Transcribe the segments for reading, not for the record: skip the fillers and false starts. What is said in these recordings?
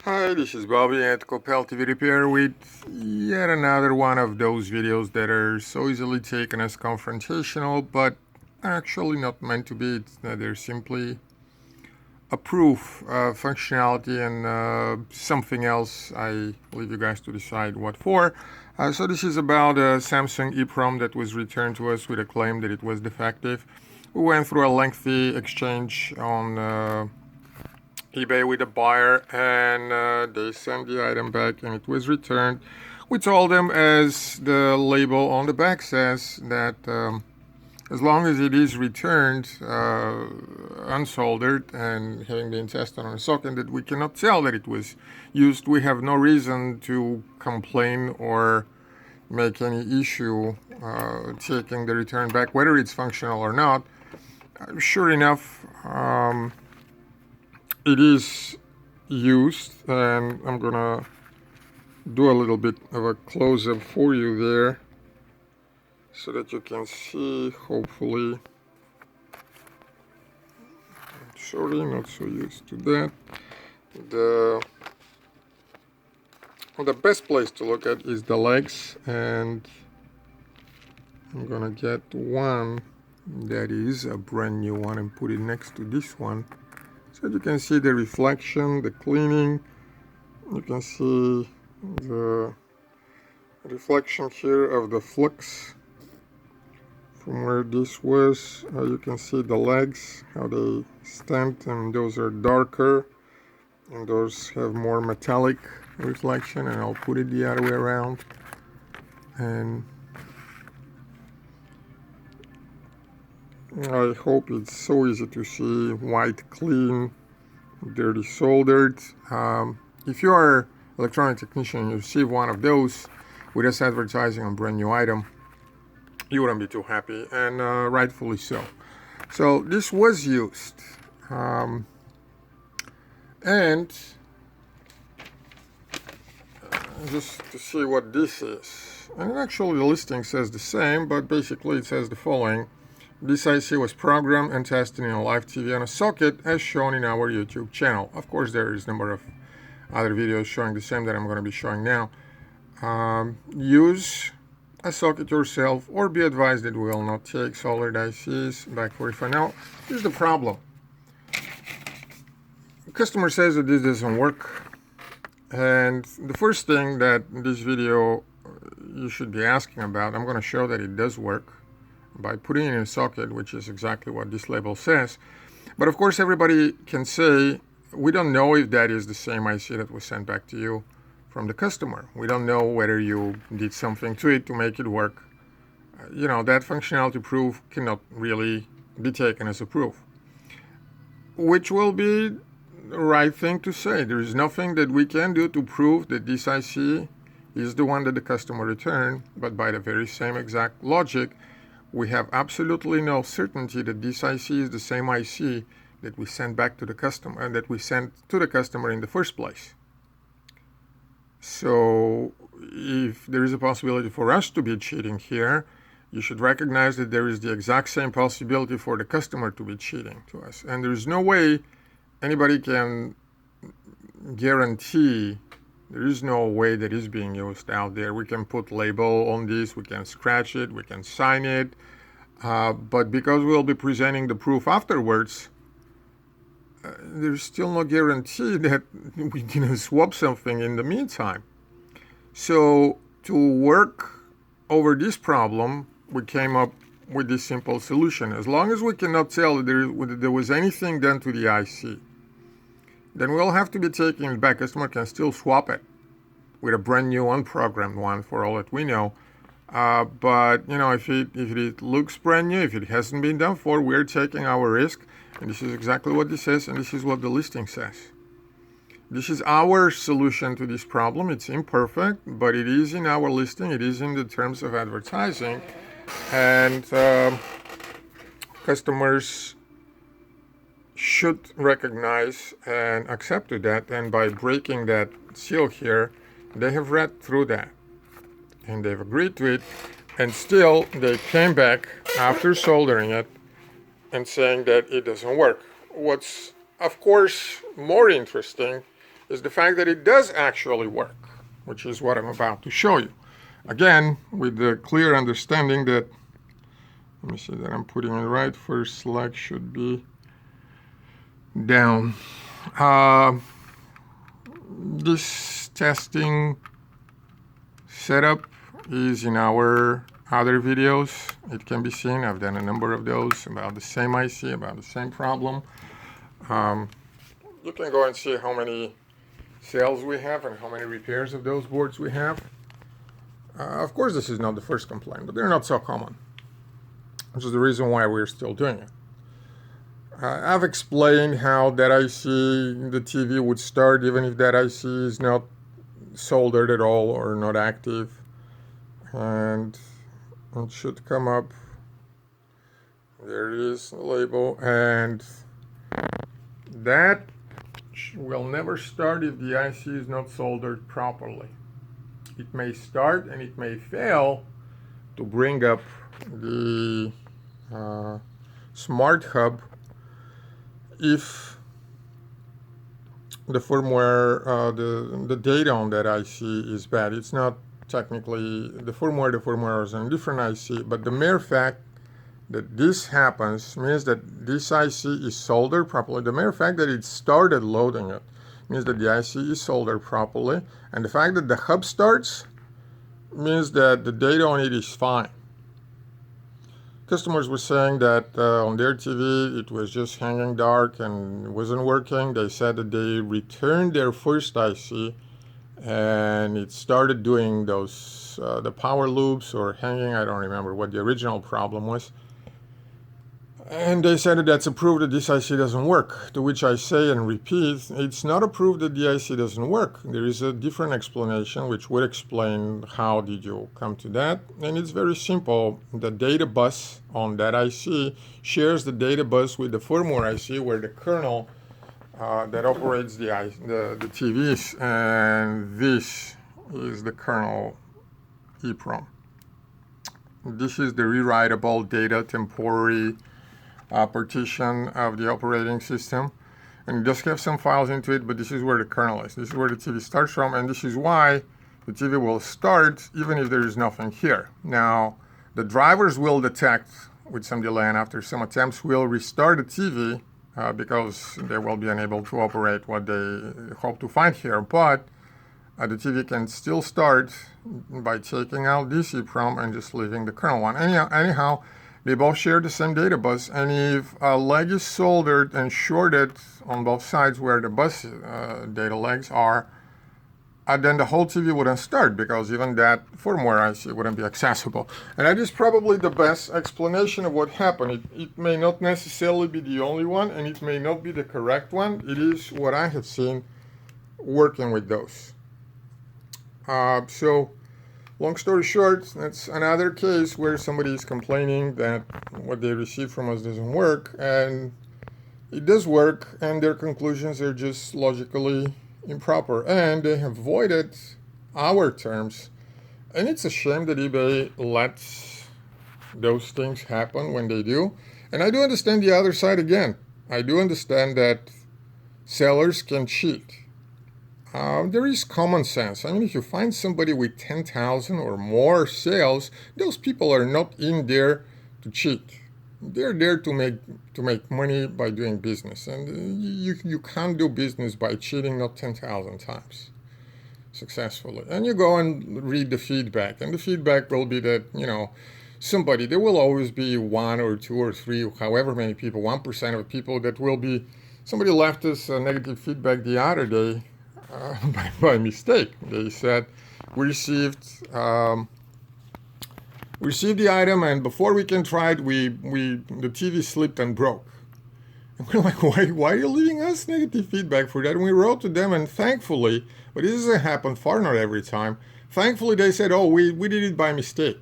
Hi, this is Bobby at Copel TV Repair with yet another one of those videos that are so easily taken as confrontational, but are actually not meant to be. They're simply a proof of functionality and something else. I leave you guys to decide what for. So this is about a Samsung EEPROM that was returned to us with a claim that it was defective. We went through a lengthy exchange on eBay with the buyer, and they sent the item back and it was returned. We told them, as the label on the back says, that as long as it is returned unsoldered and having been tested on a socket, that we cannot tell that it was used. We have no reason to complain or make any issue taking the return back, whether it's functional or not. Sure enough, it is used, and I'm gonna do a little bit of a close-up for you there so that you can see, hopefully. Sorry, not so used to that. The best place to look at is the legs, and I'm gonna get one that is a brand new one and put it next to this one. So you can see the reflection, the cleaning. You can see the reflection here of the flux from where this was. You can see the legs, how they stand, and those are darker and those have more metallic reflection, and I'll put it the other way around. And I hope it's so easy to see, white, clean, dirty soldered. If you are an electronic technician and you receive one of those with us advertising on a brand new item, you wouldn't be too happy, and rightfully so. So this was used, and just to see what this is, and actually the listing says the same, but basically it says the following: this IC was programmed and tested in a live TV on a socket as shown in our YouTube channel. Of course, there is a number of other videos showing the same that I'm going to be showing now. Use a socket yourself, or be advised that we will not take soldered ICs back for refund. Now, here's the problem. The customer says that this doesn't work, and the first thing that in this video you should be asking about, I'm going to show that it does work by putting it in a socket, which is exactly what this label says. But of course, everybody can say, we don't know if that is the same IC that was sent back to you from the customer. We don't know whether you did something to it to make it work. That functionality proof cannot really be taken as a proof, which will be the right thing to say. There is nothing that we can do to prove that this IC is the one that the customer returned, but by the very same exact logic, we have absolutely no certainty that this IC is the same IC that we sent back to the customer, and that we sent to the customer in the first place. So if there is a possibility for us to be cheating here, you should recognize that there is the exact same possibility for the customer to be cheating to us. And there is no way anybody can guarantee. There is no way that is being used out there. We can put label on this, we can scratch it, we can sign it, but because we'll be presenting the proof afterwards, there's still no guarantee that we didn't swap something in the meantime. So to work over this problem, we came up with this simple solution. As long as we cannot tell that there was anything done to the IC, then we'll have to be taking it back. Customer can still swap it with a brand new unprogrammed one for all that we know. But if it looks brand new, if it hasn't been done for, we're taking our risk. And this is exactly what this says, and this is what the listing says. This is our solution to this problem. It's imperfect, but it is in our listing. It is in the terms of advertising, and customers should recognize and accept to that. And by breaking that seal here, they have read through that and they've agreed to it, and still they came back after soldering it and saying that it doesn't work. What's of course more interesting is the fact that it does actually work, which is what I'm about to show you. Again, with the clear understanding that, let me see that I'm putting it right, first select should be down. This testing setup is in our other videos. It can be seen. I've done a number of those about the same IC, about the same problem. You can go and see how many sales we have and how many repairs of those boards we have. Of course, this is not the first complaint, but they're not so common, which is the reason why we're still doing it. I've explained how that IC, the TV would start even if that IC is not soldered at all or not active, and it should come up. There it is, the label, and that will never start if the IC is not soldered properly. It may start and it may fail to bring up the smart hub if the firmware, the data on that IC is bad. It's not technically the firmware is on a different IC, but the mere fact that this happens means that this IC is soldered properly. The mere fact that it started loading it means that the IC is soldered properly, and the fact that the hub starts means that the data on it is fine. Customers were saying that on their TV it was just hanging dark and it wasn't working. They said that they returned their first IC and it started doing those the power loops or hanging. I don't remember what the original problem was. And they said that that's a proof that this IC doesn't work, to which I say and repeat, it's not a proof that the IC doesn't work. There is a different explanation which would explain how did you come to that. And it's very simple. The data bus on that IC shares the data bus with the firmware IC where the kernel that operates the TVs, and this is the kernel EEPROM. This is the rewritable data temporary partition of the operating system, and it does have some files into it, but this is where the kernel is. This is where the TV starts from, and this is why the TV will start even if there is nothing here. Now, the drivers will detect with some delay, and after some attempts will restart the TV because they will be unable to operate what they hope to find here, but the TV can still start by taking out this EEPROM and just leaving the kernel one. Anyhow, they both share the same data bus, and if a leg is soldered and shorted on both sides where the bus data legs are, then the whole TV wouldn't start because even that firmware IC wouldn't be accessible. And that is probably the best explanation of what happened. It may not necessarily be the only one, and it may not be the correct one. It is what I have seen working with those. So, long story short, that's another case where somebody is complaining that what they receive from us doesn't work, and it does work, and their conclusions are just logically improper, and they have voided our terms. And it's a shame that eBay lets those things happen when they do. And I do understand the other side again. I do understand that sellers can cheat. There is common sense. I mean, if you find somebody with 10,000 or more sales, those people are not in there to cheat. They're there to make money by doing business, and you can't do business by cheating not 10,000 times successfully. And you go and read the feedback, and the feedback will be that, you know, somebody, there will always be one or two or three, however many people, 1% of people that will be, somebody left us a negative feedback the other day by mistake. They said, we received the item, and before we can try it, the TV slipped and broke. And we're like, why are you leaving us negative feedback for that? And we wrote to them, and thankfully, but this doesn't happen far, not every time, thankfully they said, oh, we did it by mistake.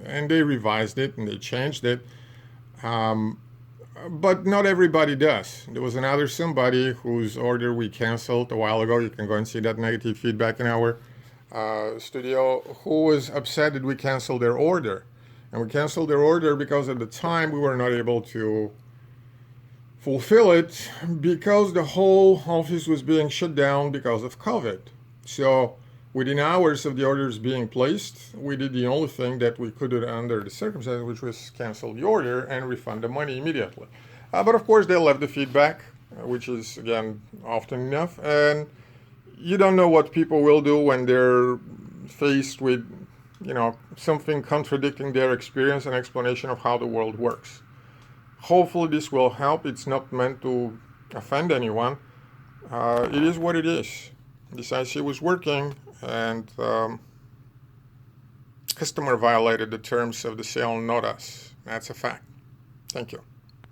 And they revised it, and they changed it. But not everybody does. There was another somebody whose order we canceled a while ago. You can go and see that negative feedback in our studio, who was upset that we canceled their order. And we canceled their order because at the time we were not able to fulfill it because the whole office was being shut down because of COVID. So within hours of the orders being placed, we did the only thing that we could do under the circumstances, which was cancel the order and refund the money immediately. But of course, they left the feedback, which is, again, often enough. And you don't know what people will do when they're faced with, something contradicting their experience and explanation of how the world works. Hopefully this will help. It's not meant to offend anyone. It is what it is. This IC was working, and customer violated the terms of the sale, not us. That's a fact. Thank you.